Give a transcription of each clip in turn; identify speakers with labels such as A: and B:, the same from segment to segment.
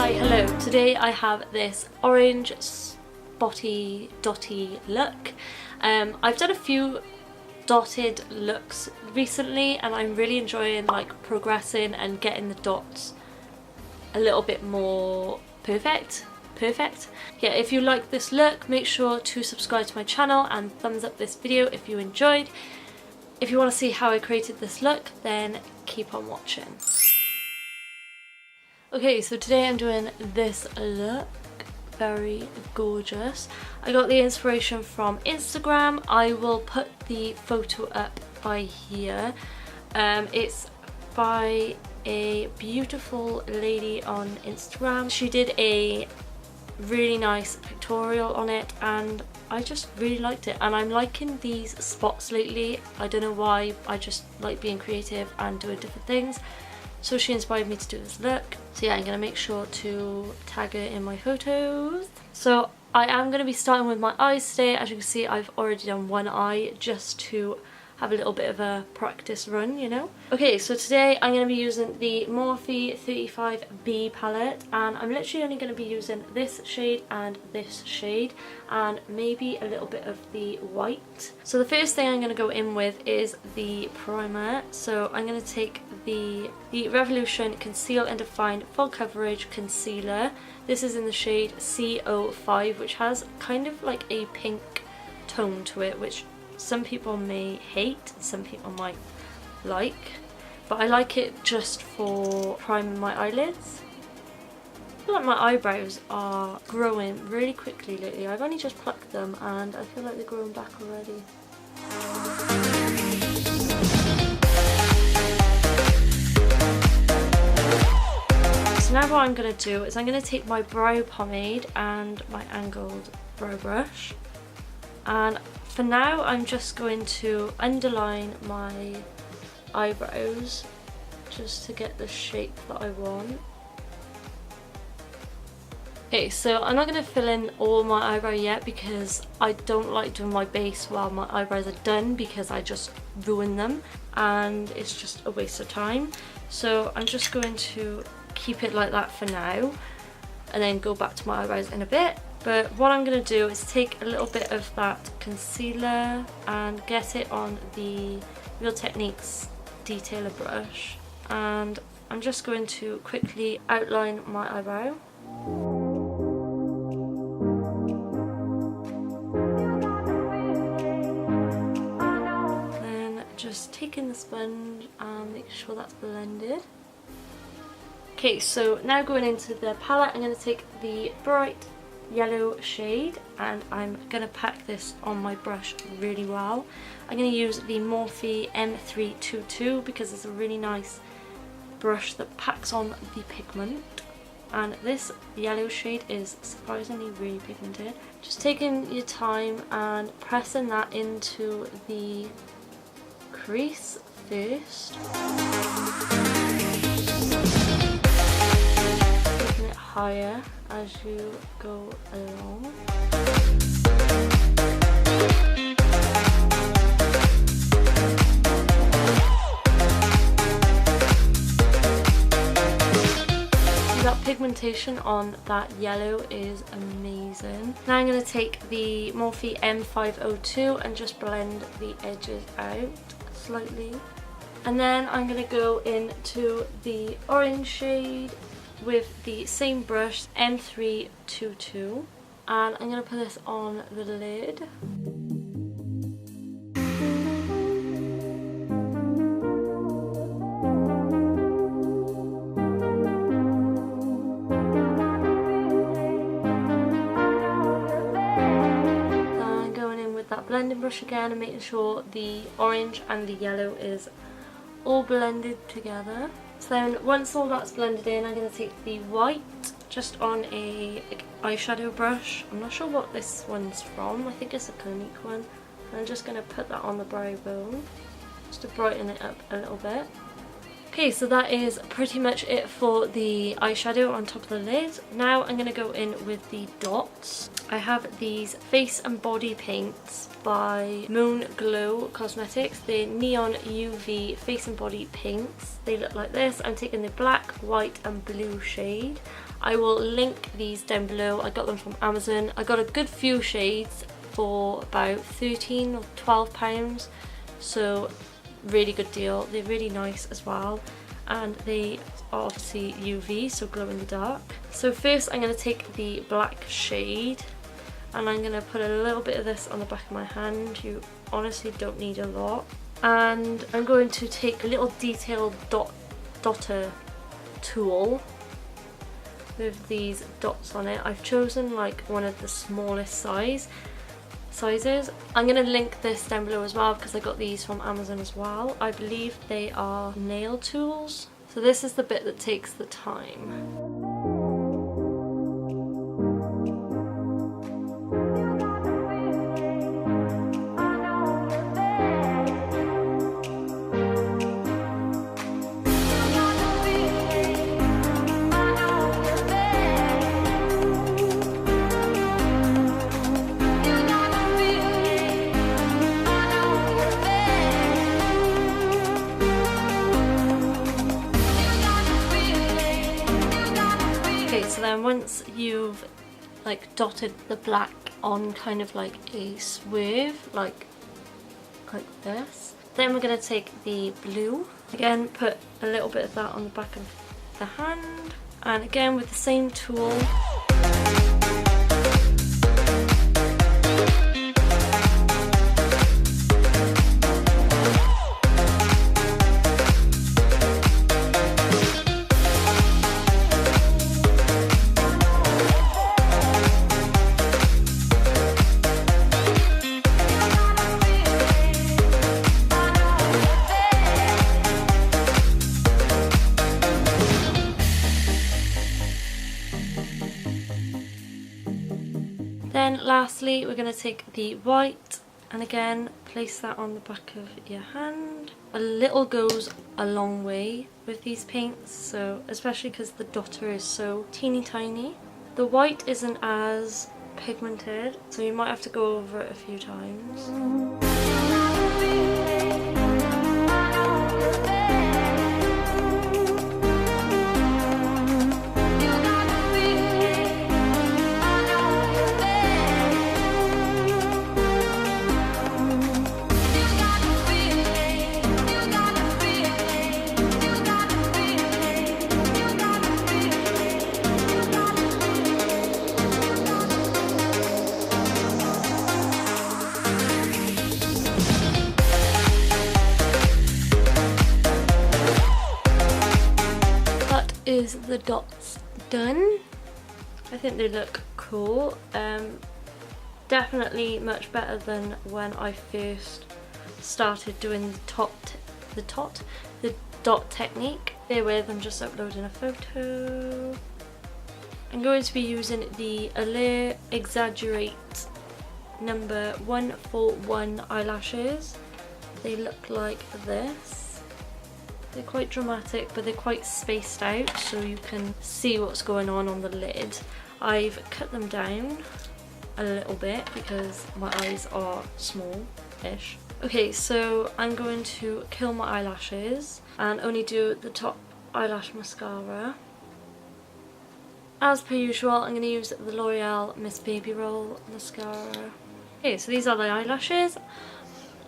A: Hi, hello. Today I have this orange spotty dotty look. I've done a few dotted looks recently and I'm really enjoying like progressing and getting the dots a little bit more perfect. Yeah, if you like this look, make sure to subscribe to my channel and thumbs up this video if you enjoyed. If you want to see how I created this look, then keep on watching. Okay, so today I'm doing this look. Very gorgeous. I got the inspiration from Instagram. I will put the photo up by here. It's by a beautiful lady on Instagram. She did a really nice pictorial on it and I just really liked it, and I'm liking these spots lately. I don't know why, I just like being creative and doing different things. So she inspired me to do this look. So yeah, I'm going to make sure to tag her in my photos. So I am going to be starting with my eyes today. As you can see, I've already done one eye just to have a little bit of a practice run, you know. Okay, so today I'm going to be using the Morphe 35B palette, and I'm literally only going to be using this shade and this shade and maybe a little bit of the white. So the first thing I'm going to go in with is the primer. So I'm going to take the Revolution Conceal and Define Full Coverage Concealer. This is in the shade CO5, which has kind of like a pink tone to it, which some people may hate, some people might like, but I like it just for priming my eyelids. I feel like my eyebrows are growing really quickly lately. I've only just plucked them and I feel like they're growing back already. So now what I'm going to do is I'm going to take my brow pomade and my angled brow brush, and for now I'm just going to underline my eyebrows just to get the shape that I want. Okay, so I'm not going to fill in all my eyebrow yet because I don't like doing my base while my eyebrows are done because I just ruin them and it's just a waste of time. So I'm just going to keep it like that for now and then go back to my eyebrows in a bit. But what I'm going to do is take a little bit of that concealer and get it on the Real Techniques detailer brush, and I'm just going to quickly outline my eyebrow. Then just taking the sponge and make sure that's blended. Okay, so now going into the palette, I'm going to take the bright yellow shade and I'm going to pack this on my brush really well. I'm going to use the Morphe M322 because it's a really nice brush that packs on the pigment, and this yellow shade is surprisingly really pigmented. Just taking your time and pressing that into the crease first. Taking it higher as you go along. That pigmentation on that yellow is amazing. Now I'm going to take the Morphe M502 and just blend the edges out slightly. And then I'm going to go into the orange shade with the same brush, M322, and I'm going to put this on the lid. Then going in with that blending brush again and making sure the orange and the yellow is all blended together. So then once all that's blended in, I'm going to take the white just on a eyeshadow brush. I'm not sure what this one's from, I think it's a Clinique one. And I'm just going to put that on the brow bone just to brighten it up a little bit. Okay, so that is pretty much it for the eyeshadow on top of the lid. Now I'm going to go in with the dots. I have these face and body paints by Moon Glow Cosmetics. They're neon UV face and body paints. They look like this. I'm taking the black, white and blue shade I will link these down below. I got them from Amazon. I got a good few shades for about £13 or £12, so really good deal. They're really nice as well, and they are obviously UV, so glow in the dark. So first I'm going to take the black shade and I'm going to put a little bit of this on the back of my hand. You honestly don't need a lot. And I'm going to take a little detailed dotter tool with these dots on it. I've chosen like one of the smallest sizes. I'm going to link this down below as well because I got these from Amazon as well. I believe they are nail tools. So this is the bit that takes the time. So then once you've like dotted the black on kind of like a swerve, like this, then we're going to take the blue, again put a little bit of that on the back of the hand, and again with the same tool Then lastly we're going to take the white and again place that on the back of your hand. A little goes a long way with these paints, so especially because the dotter is so teeny tiny. The white isn't as pigmented, so you might have to go over it a few times. Is the dots done? I think they look cool. Definitely much better than when I first started doing the dot technique. Bear with, I'm just uploading a photo. I'm going to be using the Allure Exaggerate number 141 eyelashes. They look like this. They're quite dramatic, but they're quite spaced out so you can see what's going on the lid. I've cut them down a little bit because my eyes are small-ish. Okay, so I'm going to kill my eyelashes and only do the top eyelash mascara. As per usual, I'm going to use the L'Oreal Miss Baby Roll mascara. Okay, so these are the eyelashes.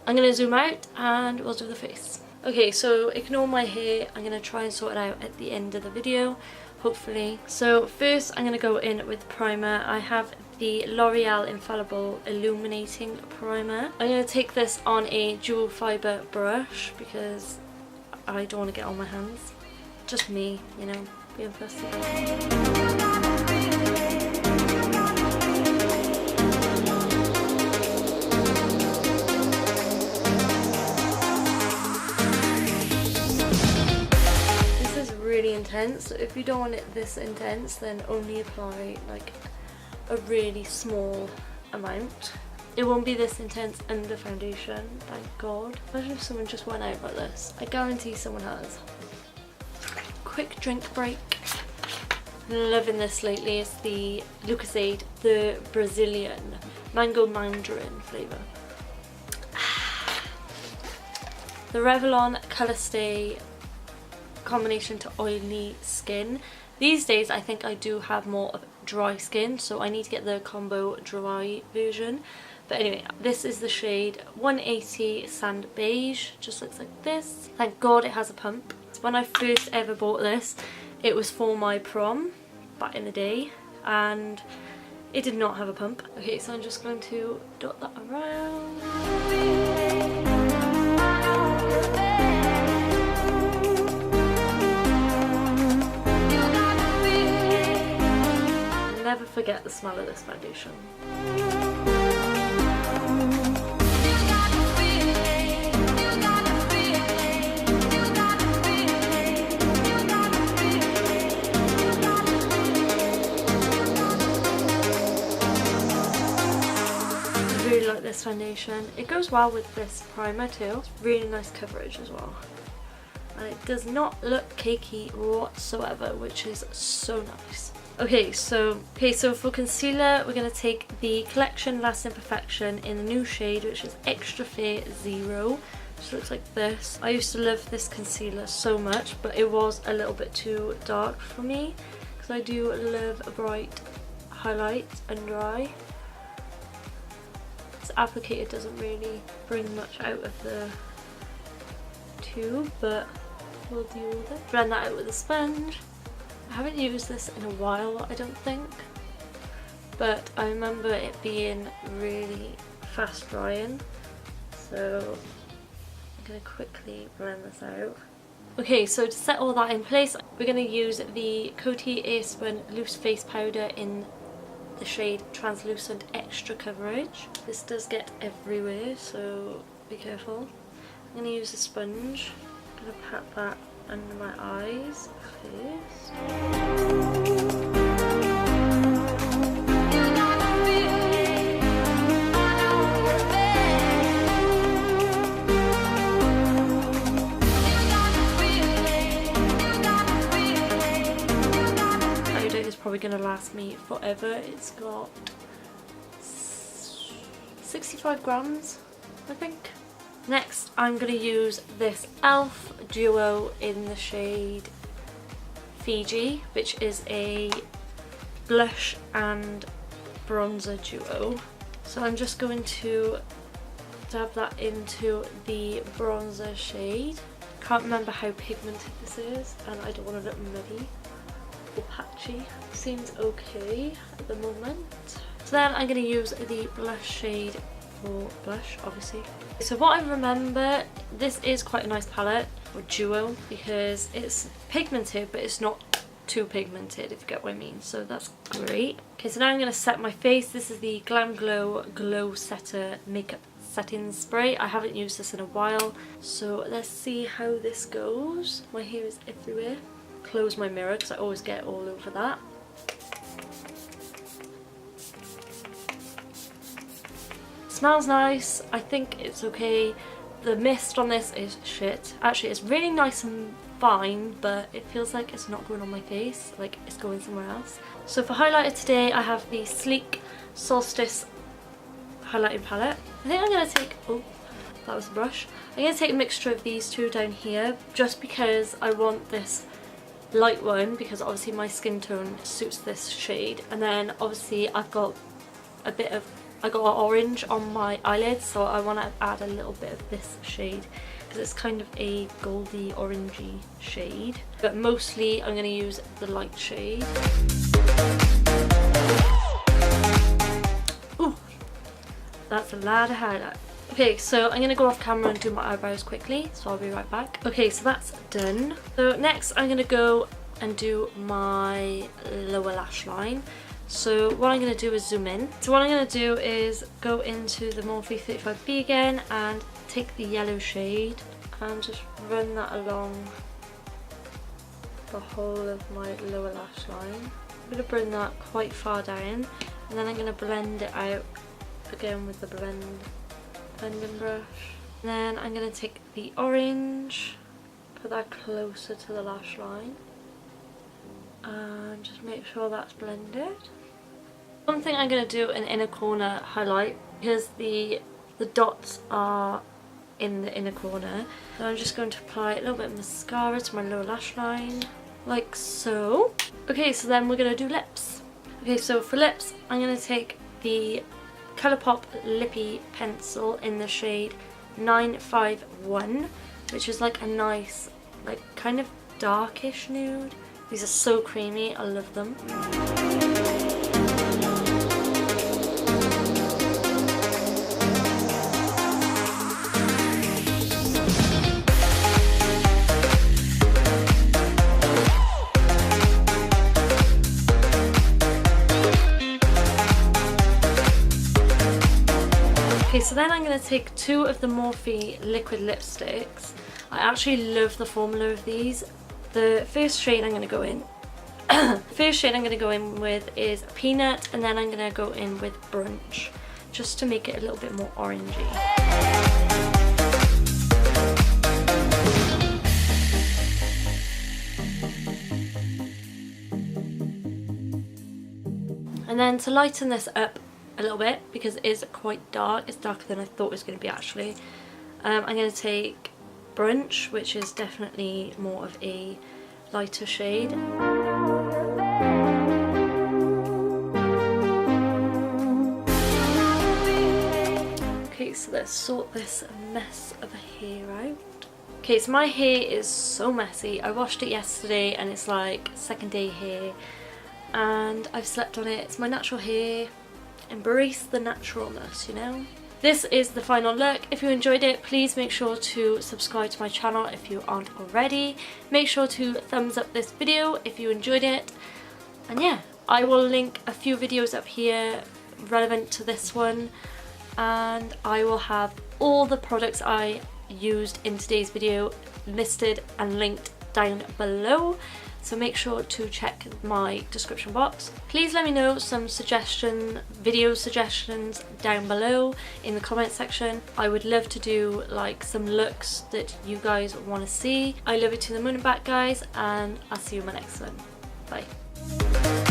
A: I'm going to zoom out and we'll do the face. Okay, so ignore my hair. I'm going to try and sort it out at the end of the video, hopefully. So first I'm going to go in with primer. I have the L'Oreal Infallible Illuminating Primer. I'm going to take this on a dual fibre brush because I don't want to get on my hands. Just me, you know, being fussy. Really intense, so if you don't want it this intense then only apply like a really small amount. It won't be this intense under foundation, thank god. Imagine if someone just went out like this. I guarantee someone has. Quick drink break. Loving this lately. It's the Lucozade, the Brazilian mango mandarin flavour. The Revlon Colour Stay combination to oily skin. These days I think I do have more of dry skin, so I need to get the combo dry version. But anyway, this is the shade 180 Sand Beige. Just looks like this. Thank God it has a pump. When I first ever bought this, it was for my prom back in the day, and it did not have a pump. Okay, so I'm just going to dot that around. Never forget the smell of this foundation. I really like this foundation. It goes well with this primer too. It's really nice coverage as well. And it does not look cakey whatsoever, which is so nice. Okay, so for concealer, we're going to take the Collection Lasting Perfection in the new shade, which is Extra Fair Zero. Which looks like this. I used to love this concealer so much, but it was a little bit too dark for me, because I do love a bright highlight under eye. This applicator doesn't really bring much out of the tube, but we'll deal with it. Blend that out with a sponge. I haven't used this in a while, I don't think, but I remember it being really fast drying, so I'm going to quickly blend this out. Okay, so to set all that in place, we're going to use the Coty Airspun Loose Face Powder in the shade Translucent Extra Coverage. This does get everywhere, so be careful. I'm going to use a sponge. I'm going to pat that under my eyes first. Powder is probably going to last me forever. It's got 65 grams, I think. Next, I'm going to use this e.l.f. duo in the shade Fiji, which is a blush and bronzer duo. So I'm just going to dab that into the bronzer shade. Can't remember how pigmented this is, and I don't want to look muddy or patchy. Seems okay at the moment. So then I'm going to use the blush shade for blush, obviously. So what I remember, this is quite a nice palette, or duo, because it's pigmented but it's not too pigmented, if you get what I mean, so that's great. Okay, so now I'm going to set my face. This is the Glam Glow Glow Setter Makeup Setting Spray. I haven't used this in a while, so let's see how this goes. My hair is everywhere. Close my mirror because I always get all over that. Smells nice. I think it's okay. The mist on this is shit. Actually, it's really nice and fine, but it feels like it's not going on my face, like it's going somewhere else. So for highlighter today, I have the Sleek Solstice highlighting palette. I think I'm going to take, oh, that was a brush. I'm going to take a mixture of these two down here, just because I want this light one, because obviously my skin tone suits this shade. And then obviously I've got a bit of, I got orange on my eyelids, so I want to add a little bit of this shade because it's kind of a goldy orangey shade, but mostly I'm going to use the light shade. Ooh, that's a lot of highlight. Okay, so I'm going to go off camera and do my eyebrows quickly, so I'll be right back. Okay, so that's done. So next I'm going to go and do my lower lash line. So what I'm going to do is zoom in. So what I'm going to do is go into the Morphe 35B again and take the yellow shade and just run that along the whole of my lower lash line. I'm going to bring that quite far down, and then I'm going to blend it out again with the blending brush. And then I'm going to take the orange, put that closer to the lash line, and just make sure that's blended. One thing I'm going to do an inner corner highlight, because the dots are in the inner corner. So I'm just going to apply a little bit of mascara to my lower lash line, like so. Okay, so then we're going to do lips. Okay, so for lips, I'm going to take the Colourpop Lippy pencil in the shade 951, which is like a nice, like kind of darkish nude. These are so creamy, I love them. Okay, so then I'm going to take 2 of the Morphe liquid lipsticks. I actually love the formula of these. The first shade I'm going to go in with is Peanut, and then I'm going to go in with Brunch, just to make it a little bit more orangey. And then to lighten this up a little bit, because it is quite dark, it's darker than I thought it was going to be actually, I'm going to take Brunch, which is definitely more of a lighter shade. Okay, so let's sort this mess of hair out. Okay, so my hair is so messy. I washed it yesterday and it's like second day hair, and I've slept on it. It's my natural hair. Embrace the naturalness, you know? This is the final look. If you enjoyed it, please make sure to subscribe to my channel if you aren't already. Make sure to thumbs up this video if you enjoyed it. And yeah, I will link a few videos up here relevant to this one, and I will have all the products I used in today's video listed and linked down below. So make sure to check my description box. Please let me know some video suggestions down below in the comment section. I would love to do like some looks that you guys want to see. I love you to the moon and back, guys, and I'll see you in my next one. Bye.